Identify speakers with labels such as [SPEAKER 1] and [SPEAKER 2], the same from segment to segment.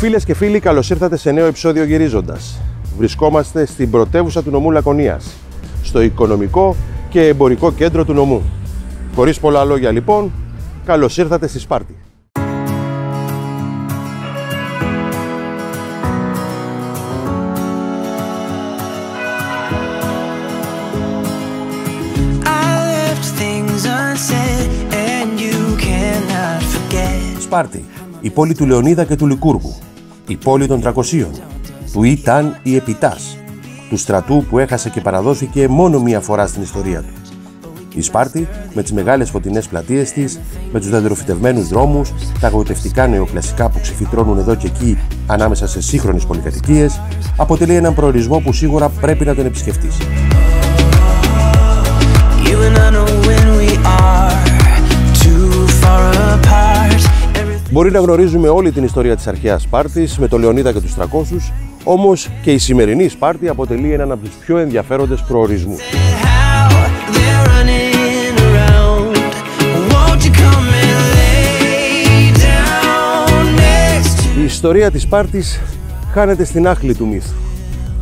[SPEAKER 1] Φίλες και φίλοι, καλώς ήρθατε σε νέο επεισόδιο Γυρίζοντας. Βρισκόμαστε στην πρωτεύουσα του νομού Λακωνίας, στο οικονομικό και εμπορικό κέντρο του νομού. Χωρίς πολλά λόγια λοιπόν, καλώς ήρθατε στη Σπάρτη. Σπάρτη, η πόλη του Λεωνίδα και του Λικούργου, η πόλη των 300, του Ήταν ή Επιτάς, του στρατού που έχασε και παραδόθηκε μόνο μία φορά στην ιστορία του. Η Σπάρτη, με τις μεγάλες φωτεινές πλατείες της, με τους δεντροφυτευμένους δρόμους, τα γοητευτικά νεοκλασικά που ξεφυτρώνουν εδώ και εκεί ανάμεσα σε σύγχρονες πολυκατοικίες, αποτελεί έναν προορισμό που σίγουρα πρέπει να τον επισκεφτείς. Μπορεί να γνωρίζουμε όλη την ιστορία της αρχαίας Σπάρτης με το Λεωνίδα και τους 300, όμως και η σημερινή Σπάρτη αποτελεί έναν από τους πιο ενδιαφέροντες προορισμούς. Η ιστορία της Σπάρτης χάνεται στην άχλη του μύθου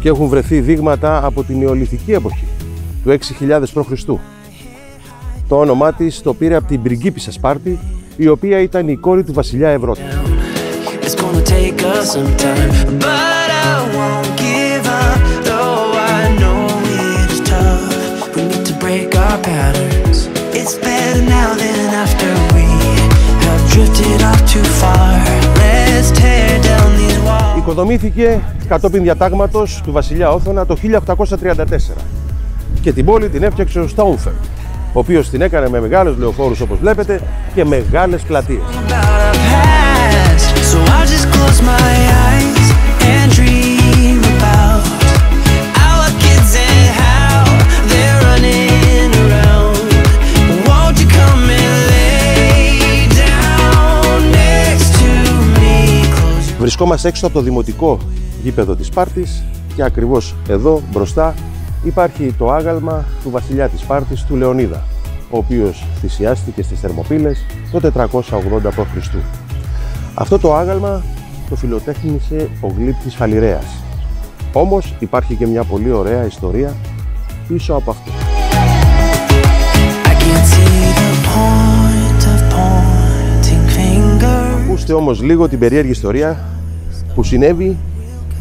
[SPEAKER 1] και έχουν βρεθεί δείγματα από την νεολιθική εποχή του 6000 π.Χ. Το όνομά της το πήρε από την πριγκίπισσα Σπάρτη, η οποία ήταν η κόρη του βασιλιά Ευρώτη. Οικοδομήθηκε κατόπιν διατάγματος του βασιλιά Όθωνα το 1834 και την πόλη την έφτιαξε ο Στάουμφελντ, ο οποίος την έκανε με μεγάλους λεωφόρους όπως βλέπετε και μεγάλες πλατείες. Βρισκόμαστε έξω από το δημοτικό γήπεδο της Σπάρτης και ακριβώς εδώ μπροστά υπάρχει το άγαλμα του βασιλιά της Σπάρτης, του Λεωνίδα, ο οποίος θυσιάστηκε στις Θερμοπύλες το 480 π.Χ. Αυτό το άγαλμα το φιλοτέχνησε ο γλύπτης Φαλιρέας. Όμως υπάρχει και μια πολύ ωραία ιστορία πίσω από αυτό. Ακούστε όμως λίγο την περίεργη ιστορία που συνέβη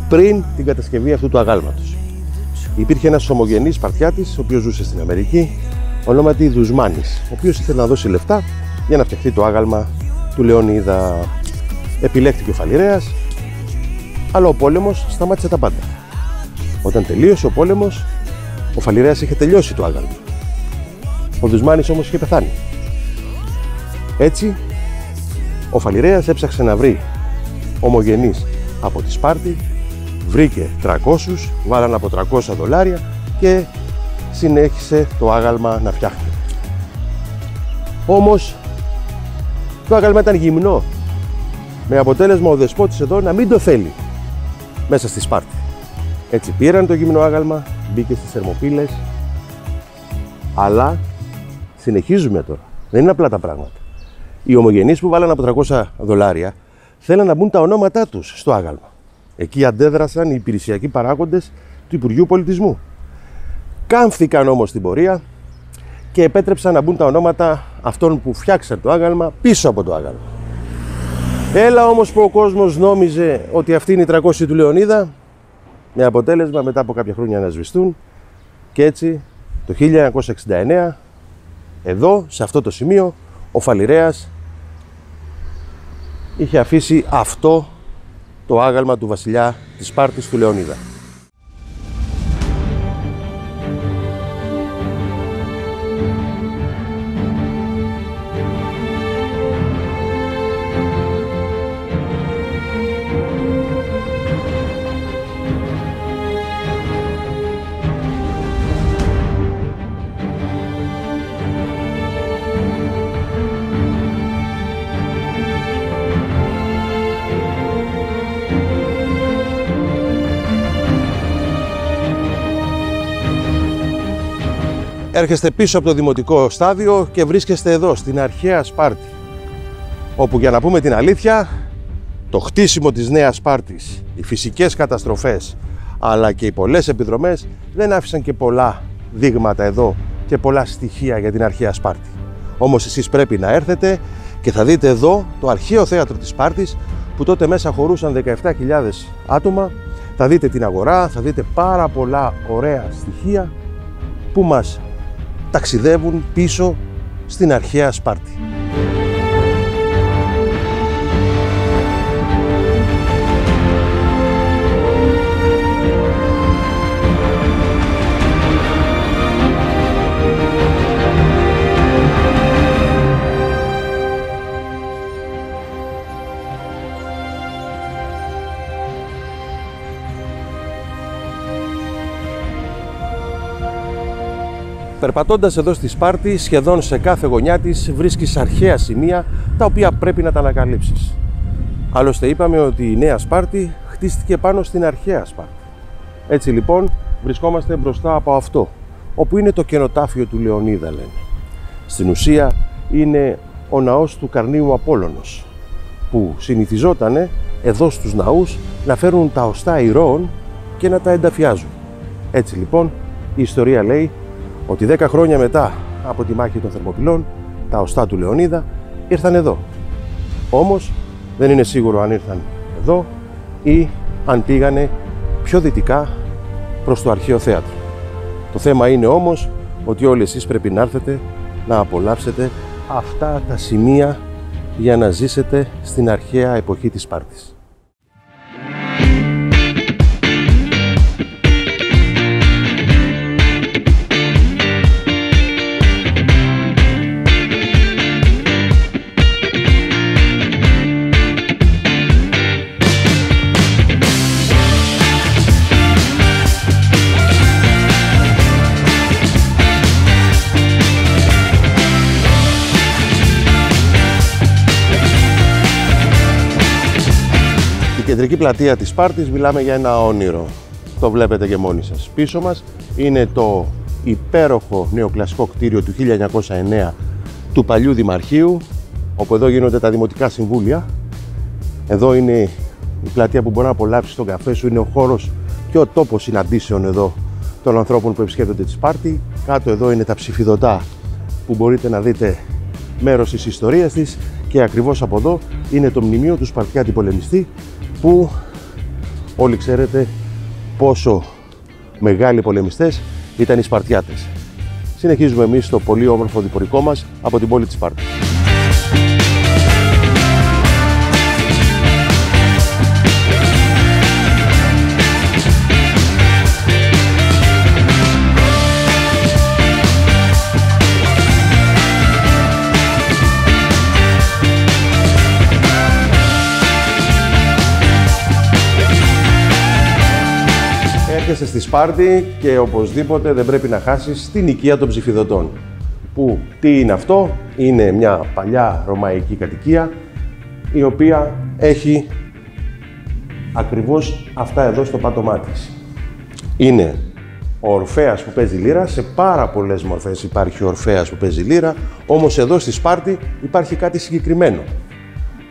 [SPEAKER 1] πριν την κατασκευή αυτού του αγάλματος. Υπήρχε ένας ομογενής Σπαρτιάτης, ο οποίος ζούσε στην Αμερική, ονόματι Δουσμάνης, ο οποίος ήθελε να δώσει λεφτά για να φτιαχτεί το άγαλμα του Λεωνίδα. Επιλέχθηκε ο Φαλιρέας, αλλά ο πόλεμος σταμάτησε τα πάντα. Όταν τελείωσε ο πόλεμος, ο Φαλιρέας είχε τελειώσει το άγαλμα. Ο Δουσμάνης όμως είχε πεθάνει. Έτσι, ο Φαλιρέας έψαξε να βρει ομογενείς από τη Σπάρτη, βρήκε 300, βάλαν από $300 και συνέχισε το άγαλμα να φτιάχνει. Όμως το άγαλμα ήταν γυμνό, με αποτέλεσμα ο δεσπότης εδώ να μην το θέλει μέσα στη Σπάρτη. Έτσι πήραν το γυμνό άγαλμα, μπήκε στις Θερμοπύλες, αλλά συνεχίζουμε τώρα, δεν είναι απλά τα πράγματα. Οι ομογενείς που βάλαν από $300 θέλαν να μπουν τα ονόματά τους στο άγαλμα. Εκεί αντέδρασαν οι υπηρεσιακοί παράγοντες του Υπουργείου Πολιτισμού. Κάμφθηκαν όμως στην πορεία και επέτρεψαν να μπουν τα ονόματα αυτών που φτιάξαν το άγαλμα πίσω από το άγαλμα. Έλα όμως που ο κόσμος νόμιζε ότι αυτοί είναι οι 300 του Λεωνίδα, με αποτέλεσμα μετά από κάποια χρόνια να σβηστούν, και έτσι το 1969 εδώ, σε αυτό το σημείο, ο Φαλιρέας είχε αφήσει αυτό το άγαλμα του βασιλιά της Σπάρτης, του Λεωνίδα. Έρχεστε πίσω από το δημοτικό στάδιο και βρίσκεστε εδώ, στην αρχαία Σπάρτη, όπου, για να πούμε την αλήθεια, το χτίσιμο της Νέας Σπάρτης, οι φυσικές καταστροφές, αλλά και οι πολλές επιδρομές δεν άφησαν και πολλά δείγματα εδώ και πολλά στοιχεία για την αρχαία Σπάρτη. Όμως εσείς πρέπει να έρθετε και θα δείτε εδώ το αρχαίο θέατρο της Σπάρτης, που τότε μέσα χωρούσαν 17.000 άτομα. Θα δείτε την αγορά, θα δείτε πάρα πολλά ωραία στοιχεία που μας ταξιδεύουν πίσω στην αρχαία Σπάρτη. Περπατώντας εδώ στη Σπάρτη, σχεδόν σε κάθε γωνιά της βρίσκεις αρχαία σημεία τα οποία πρέπει να τα ανακαλύψεις. Άλλωστε είπαμε ότι η Νέα Σπάρτη χτίστηκε πάνω στην αρχαία Σπάρτη. Έτσι λοιπόν βρισκόμαστε μπροστά από αυτό, όπου είναι το κενοτάφιο του Λεωνίδα, λένε. Στην ουσία είναι ο ναός του Καρνίου Απόλλωνος, που συνηθιζότανε εδώ στους ναούς να φέρουν τα οστά ηρώων και να τα ενταφιάζουν. Έτσι λοιπόν η ιστορία λέει ότι 10 χρόνια μετά από τη μάχη των Θερμοπυλών, τα οστά του Λεωνίδα ήρθαν εδώ. Όμως δεν είναι σίγουρο αν ήρθαν εδώ ή αν πήγανε πιο δυτικά προς το αρχαίο θέατρο. Το θέμα είναι όμως ότι όλοι εσείς πρέπει να έρθετε να απολαύσετε αυτά τα σημεία για να ζήσετε στην αρχαία εποχή της Σπάρτης. Η κεντρική πλατεία της Σπάρτης, μιλάμε για ένα όνειρο. Το βλέπετε και μόνοι σας. Πίσω μας είναι το υπέροχο νεοκλασικό κτίριο του 1909 του παλιού Δημαρχείου, όπου εδώ γίνονται τα δημοτικά συμβούλια. Εδώ είναι η πλατεία που μπορεί να απολαύσεις τον καφέ σου, είναι ο χώρος και ο τόπος συναντήσεων εδώ των ανθρώπων που επισκέπτονται τη Σπάρτη. Κάτω εδώ είναι τα ψηφιδωτά που μπορείτε να δείτε μέρος της ιστορίας της, και ακριβώς από εδώ είναι το μνημείο του Σπαρτιάτη πολεμιστή, που όλοι ξέρετε πόσο μεγάλοι πολεμιστές ήταν οι Σπαρτιάτες. Συνεχίζουμε εμείς το πολύ όμορφο διπορικό μας από την πόλη της Σπάρτης. Έρχεσαι στη Σπάρτη και οπωσδήποτε δεν πρέπει να χάσεις την οικία των ψηφιδωτών. Που τι είναι αυτό? Είναι μια παλιά ρωμαϊκή κατοικία, η οποία έχει ακριβώς αυτά εδώ στο πάτωμά της. Είναι ο Ορφέας που παίζει λύρα, σε πάρα πολλές μορφές υπάρχει ο Ορφέας που παίζει λύρα, όμως εδώ στη Σπάρτη υπάρχει κάτι συγκεκριμένο.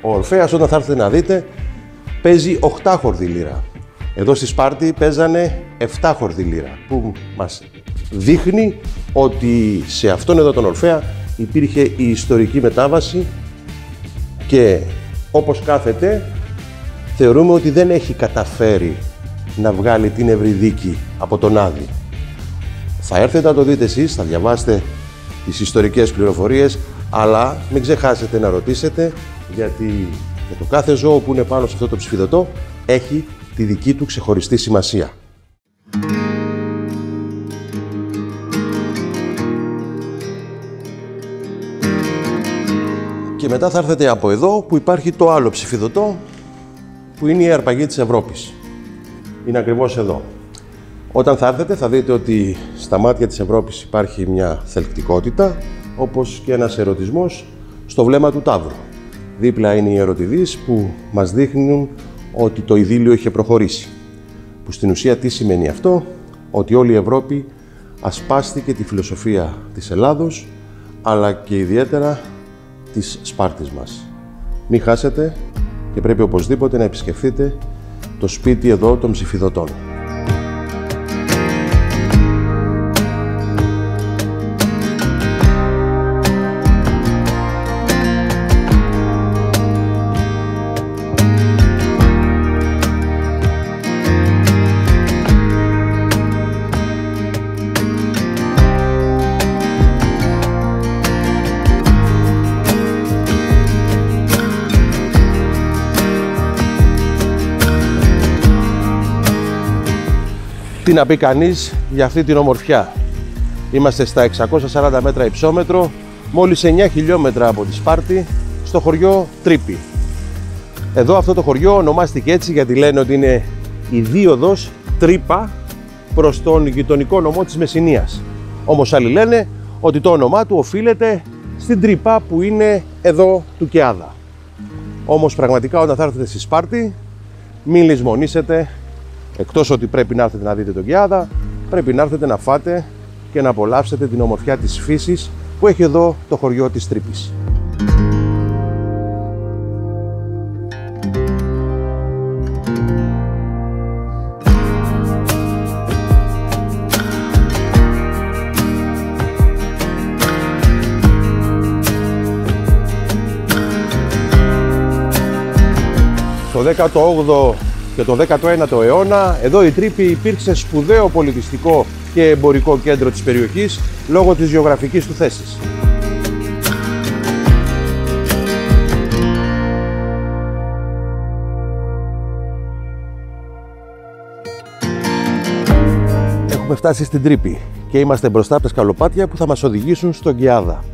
[SPEAKER 1] Ο Ορφέας, όταν θα έρθετε να δείτε, παίζει 8χορδη λύρα. Εδώ στη Σπάρτη παίζανε 7χορδη λύρα, που μας δείχνει ότι σε αυτόν εδώ τον Ορφέα υπήρχε η ιστορική μετάβαση, και όπως κάθεται θεωρούμε ότι δεν έχει καταφέρει να βγάλει την Ευρυδίκη από τον Άδη. Θα έρθετε να το δείτε εσείς, θα διαβάσετε τις ιστορικές πληροφορίες, αλλά μην ξεχάσετε να ρωτήσετε, γιατί για το κάθε ζώο που είναι πάνω σε αυτό το ψηφιδωτό έχει τη δική του ξεχωριστή σημασία. Και μετά θα έρθετε από εδώ που υπάρχει το άλλο ψηφιδωτό, που είναι η αρπαγή της Ευρώπης. Είναι ακριβώς εδώ. Όταν θα έρθετε θα δείτε ότι στα μάτια της Ευρώπης υπάρχει μια θελκτικότητα, όπως και ένας ερωτισμός στο βλέμμα του Ταύρου. Δίπλα είναι οι ερωτηδείς που μας δείχνουν ότι το ειδήλιο είχε προχωρήσει. Που στην ουσία τι σημαίνει αυτό? Ότι όλη η Ευρώπη ασπάστηκε τη φιλοσοφία της Ελλάδος, αλλά και ιδιαίτερα της Σπάρτης μας. Μην χάσετε και πρέπει οπωσδήποτε να επισκεφθείτε το σπίτι εδώ των ψηφιδωτών. Τι να πει κανείς για αυτή την ομορφιά. Είμαστε στα 640 μέτρα υψόμετρο, μόλις 9 χιλιόμετρα από τη Σπάρτη, στο χωριό Τρίπη. Εδώ αυτό το χωριό ονομάστηκε έτσι γιατί λένε ότι είναι η δίωδος Τρίπα προς τον γειτονικό νομό της Μεσσηνίας. Όμως άλλοι λένε ότι το όνομά του οφείλεται στην τρύπα που είναι εδώ του Κεάδα. Όμως πραγματικά όταν θα έρθετε στη Σπάρτη, μην λησμονήσετε. Εκτός ότι πρέπει να έρθετε να δείτε τον Κεάδα, πρέπει να έρθετε να φάτε και να απολαύσετε την ομορφιά της φύσης που έχει εδώ το χωριό της Τρίπης. Το 18ο και το 19ο αιώνα, εδώ η Τρίπη υπήρξε σπουδαίο πολιτιστικό και εμπορικό κέντρο της περιοχής λόγω της γεωγραφικής του θέσης. Έχουμε φτάσει στην Τρίπη και είμαστε μπροστά από τα σκαλοπάτια που θα μας οδηγήσουν στον Κεάδα.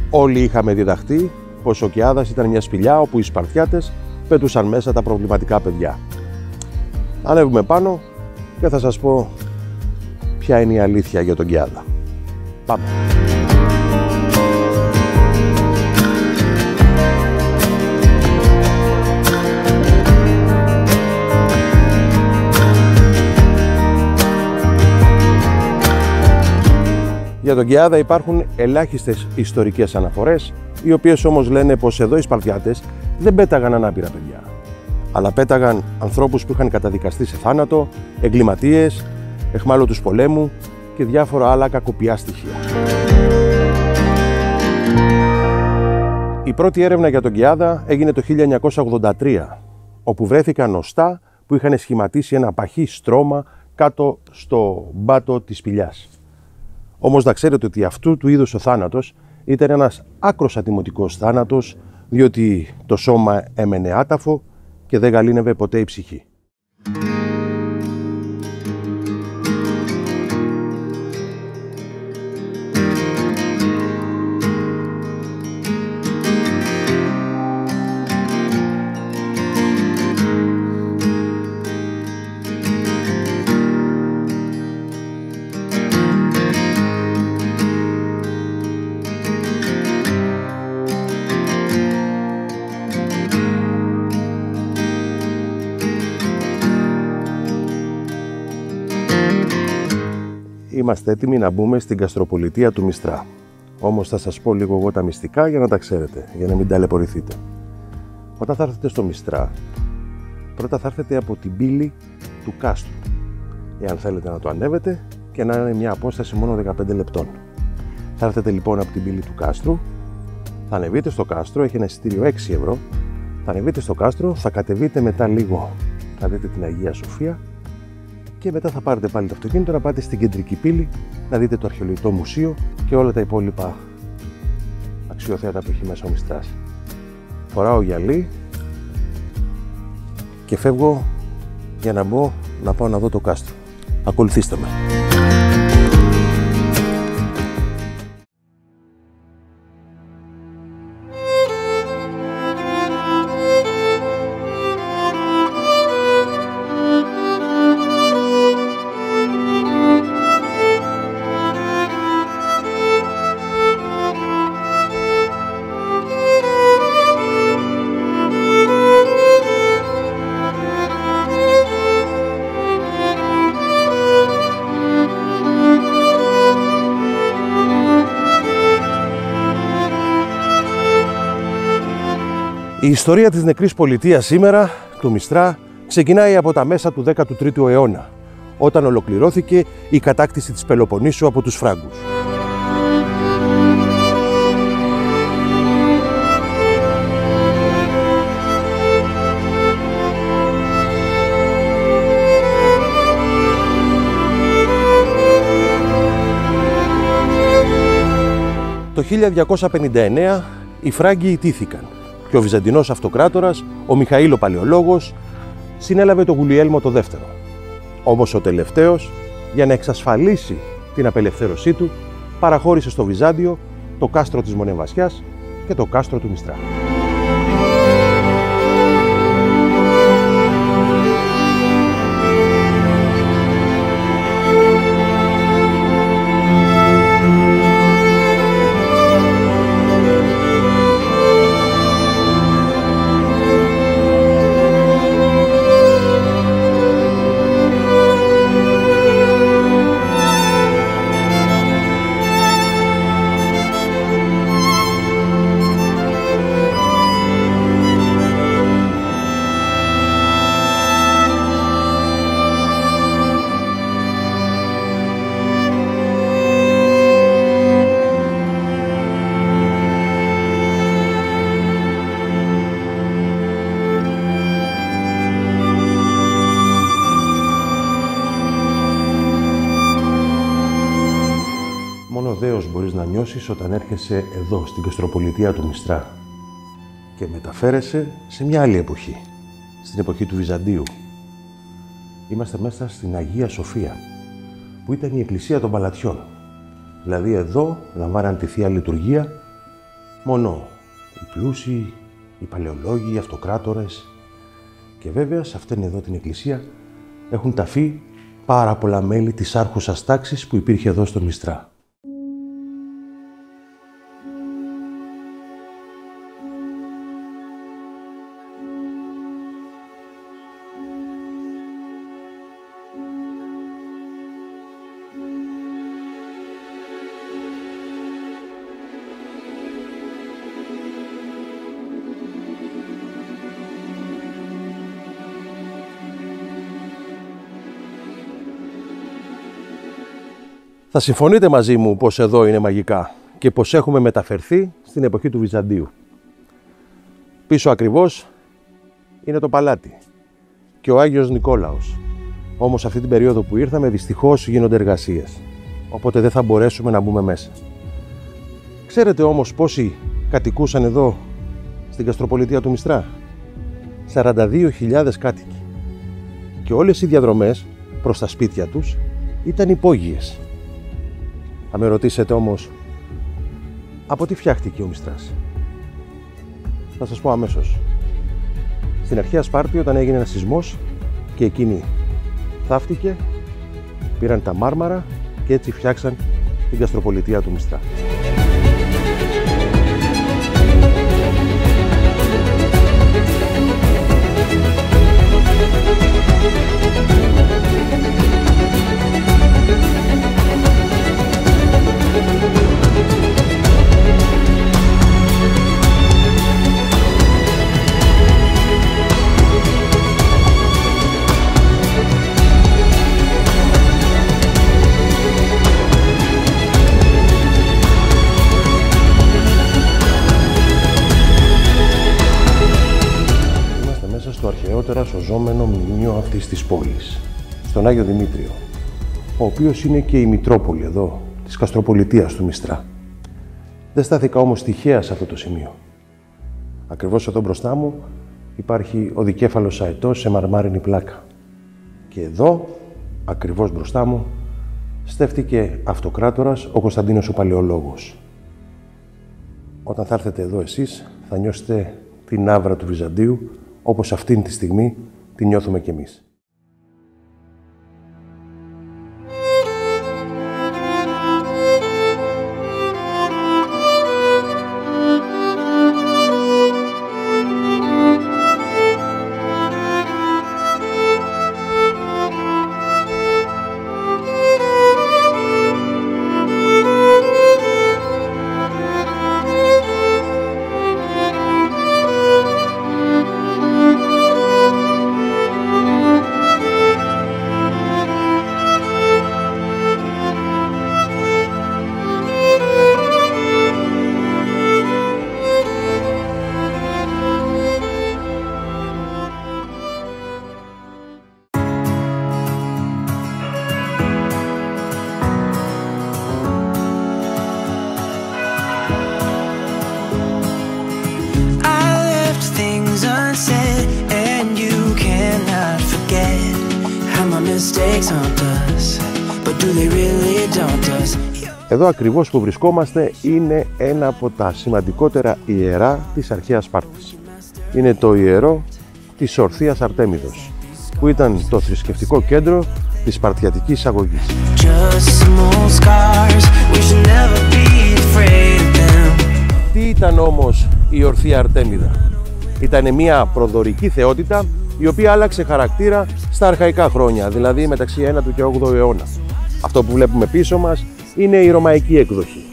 [SPEAKER 1] Όλοι είχαμε διδαχτεί πως ο Κεάδας ήταν μια σπηλιά όπου οι Σπαρτιάτες πέτουσαν μέσα τα προβληματικά παιδιά. Ανέβουμε πάνω και θα σας πω ποια είναι η αλήθεια για τον Κεάδα. Πάμε! Για τον Κεάδα υπάρχουν ελάχιστες ιστορικές αναφορές, οι οποίες όμως λένε πως εδώ οι Σπαρτιάτες δεν πέταγαν ανάπηρα παιδιά, αλλά πέταγαν ανθρώπους που είχαν καταδικαστεί σε θάνατο, εγκληματίες, αιχμάλωτους πολέμου και διάφορα άλλα κακοποιά στοιχεία. Η πρώτη έρευνα για τον Κεάδα έγινε το 1983, όπου βρέθηκαν οστά που είχαν σχηματίσει ένα παχύ στρώμα κάτω στο μπάτο της σπηλιάς. Όμως να ξέρετε ότι αυτού του είδους ο θάνατος ήταν ένας άκρος ατιμωτικός θάνατος, διότι το σώμα έμενε άταφο και δεν γαλήνευε ποτέ η ψυχή. Είμαστε έτοιμοι να μπούμε στην γαστροπολιτεία του Μιστρά. Όμως θα σας πω λίγο εγώ τα μυστικά για να τα ξέρετε, για να μην ταλαιπωρηθείτε. Όταν θα έρθετε στο Μιστρά, πρώτα θα έρθετε από την πύλη του κάστρου. Εάν θέλετε να το ανέβετε και να είναι μια απόσταση μόνο 15 λεπτών. Θα έρθετε λοιπόν από την πύλη του κάστρου, θα ανεβείτε στο κάστρο, έχει ένα εισιτήριο 6 ευρώ. Θα ανεβείτε στο κάστρο, θα κατεβείτε μετά λίγο, θα δείτε την Αγία Σοφία. Και μετά θα πάρετε πάλι το αυτοκίνητο να πάτε στην κεντρική πύλη να δείτε το αρχαιολογικό μουσείο και όλα τα υπόλοιπα αξιοθέατα που έχει μέσα ο Μιστράς. Φοράω γυαλί και φεύγω για να μπω να πάω να δω το κάστρο. Ακολουθήστε με. Η ιστορία της νεκρής πολιτείας σήμερα, του Μιστρά, ξεκινάει από τα μέσα του 13ου αιώνα, όταν ολοκληρώθηκε η κατάκτηση της Πελοποννήσου από τους Φράγκους. Το 1259 οι Φράγκοι ιτήθηκαν και ο Βυζαντινός αυτοκράτορας, ο Μιχαήλ ο Παλαιολόγος, συνέλαβε τον Γουλιέλμο το δεύτερο. Όμως ο τελευταίος, για να εξασφαλίσει την απελευθέρωσή του, παραχώρησε στο Βυζάντιο το κάστρο της Μονεμβασιάς και το κάστρο του Μιστρά. Μόνο δέος μπορείς να νιώσεις όταν έρχεσαι εδώ, στην Καστροπολιτεία του Μιστρά και μεταφέρεσαι σε μια άλλη εποχή, στην εποχή του Βυζαντίου. Είμαστε μέσα στην Αγία Σοφία, που ήταν η εκκλησία των Παλατιών. Δηλαδή εδώ λαμβάναν τη Θεία Λειτουργία μόνο οι πλούσιοι, οι παλαιολόγοι, οι αυτοκράτορες και βέβαια σε αυτήν εδώ την εκκλησία έχουν ταφεί πάρα πολλά μέλη της άρχουσας τάξης που υπήρχε εδώ στο Μιστρά. Θα συμφωνείτε μαζί μου πως εδώ είναι μαγικά και πως έχουμε μεταφερθεί στην εποχή του Βυζαντίου. Πίσω ακριβώς είναι το παλάτι και ο Άγιος Νικόλαος. Όμως αυτή την περίοδο που ήρθαμε δυστυχώς γίνονται εργασίες, οπότε δεν θα μπορέσουμε να μπούμε μέσα. Ξέρετε όμως πόσοι κατοικούσαν εδώ στην Καστροπολιτεία του Μιστρά? 42.000 κάτοικοι. Και όλες οι διαδρομές προς τα σπίτια τους ήταν υπόγειες. Θα με ρωτήσετε όμως, από τι φτιάχτηκε ο Μιστράς? Θα σας πω αμέσως. Στην αρχαία Σπάρτη, όταν έγινε ένας σεισμός και εκείνη θαύτηκε, πήραν τα μάρμαρα και έτσι φτιάξαν την Καστροπολιτεία του Μιστρά. Στο αρχαιότερα σωζόμενο μνημείο αυτής της πόλης, στον Άγιο Δημήτριο, ο οποίος είναι και η Μητρόπολη εδώ, της Καστροπολιτείας του Μιστρά. Δεν στάθηκα όμως τυχαία σε αυτό το σημείο. Ακριβώς εδώ μπροστά μου υπάρχει ο δικέφαλος αετός σε μαρμάρινη πλάκα. Και εδώ, ακριβώς μπροστά μου, στέφτηκε αυτοκράτορας ο Κωνσταντίνος ο Παλαιολόγος. Όταν θα έρθετε εδώ εσείς, θα νιώσετε την άβρα του Βυζαντίου, όπως αυτήν τη στιγμή τη νιώθουμε κι εμείς. Εδώ ακριβώς που βρισκόμαστε είναι ένα από τα σημαντικότερα ιερά της αρχαίας Σπάρτης. Είναι το ιερό της Ορθίας Αρτέμιδος, που ήταν το θρησκευτικό κέντρο της σπαρτιατικής αγωγής. Τι ήταν όμως η Ορθία Αρτέμιδα? Ήταν μια προδωρική θεότητα η οποία άλλαξε χαρακτήρα στα αρχαϊκά χρόνια, δηλαδή μεταξύ 9ου και 8ου αιώνα. Αυτό που βλέπουμε πίσω μας είναι η ρωμαϊκή έκδοχη,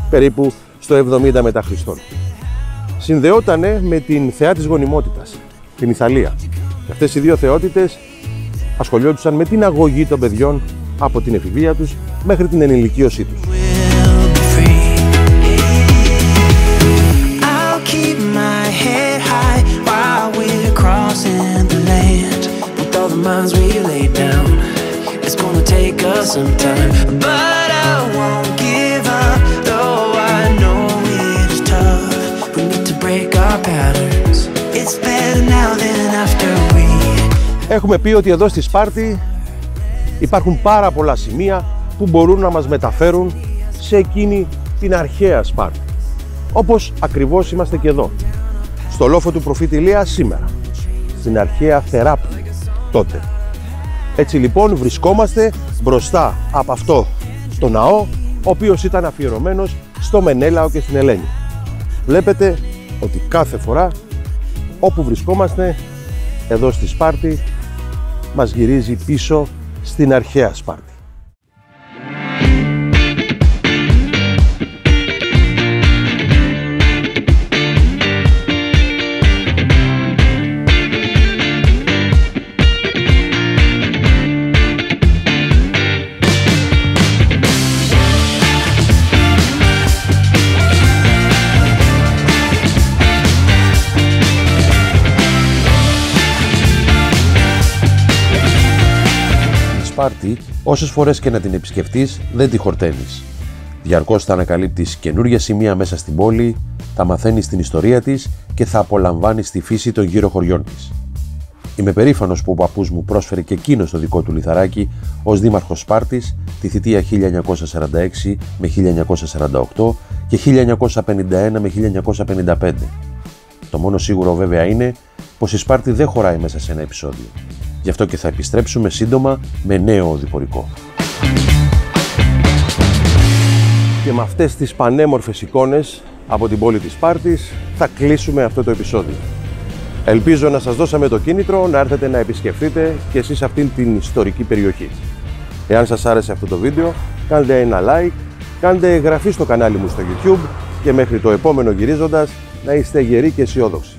[SPEAKER 1] περίπου στο 70 μετά Χριστόν. Συνδεότανε με την θεά της γονιμότητας, την Ιθαλία. Και αυτές οι δύο θεότητες ασχολιόντουσαν με την αγωγή των παιδιών από την εφηβεία τους μέχρι την ενηλικίωσή τους. Έχουμε πει ότι εδώ στη Σπάρτη υπάρχουν πάρα πολλά σημεία που μπορούν να μας μεταφέρουν σε εκείνη την αρχαία Σπάρτη. Όπως ακριβώς είμαστε και εδώ, στο λόφο του προφήτη Ηλία σήμερα, στην αρχαία Θεράπη τότε. Έτσι λοιπόν βρισκόμαστε μπροστά από αυτό το ναό, ο οποίος ήταν αφιερωμένος στο Μενέλαο και στην Ελένη. Βλέπετε ότι κάθε φορά όπου βρισκόμαστε εδώ στη Σπάρτη μας γυρίζει πίσω στην αρχαία Σπάρτη. Σπάρτη, όσες φορές και να την επισκεφτείς, δεν τη χορταίνεις. Διαρκώς θα ανακαλύπτεις καινούργια σημεία μέσα στην πόλη, θα μαθαίνεις την ιστορία της και θα απολαμβάνεις τη φύση των γύρω χωριών της. Είμαι περήφανος που ο παππούς μου πρόσφερε και εκείνος το δικό του λιθαράκι ως δήμαρχος Σπάρτης τη θητεία 1946 με 1948 και 1951 με 1955. Το μόνο σίγουρο βέβαια είναι πως η Σπάρτη δεν χωράει μέσα σε ένα επεισόδιο. Γι' αυτό και θα επιστρέψουμε σύντομα με νέο οδηπορικό. Και με αυτές τις πανέμορφες εικόνες από την πόλη της Σπάρτης θα κλείσουμε αυτό το επεισόδιο. Ελπίζω να σας δώσαμε το κίνητρο να έρθετε να επισκεφτείτε και εσείς αυτήν την ιστορική περιοχή. Εάν σας άρεσε αυτό το βίντεο, κάντε ένα like, κάντε εγγραφή στο κανάλι μου στο YouTube και μέχρι το επόμενο γυρίζοντας να είστε γεροί και αισιόδοξοι.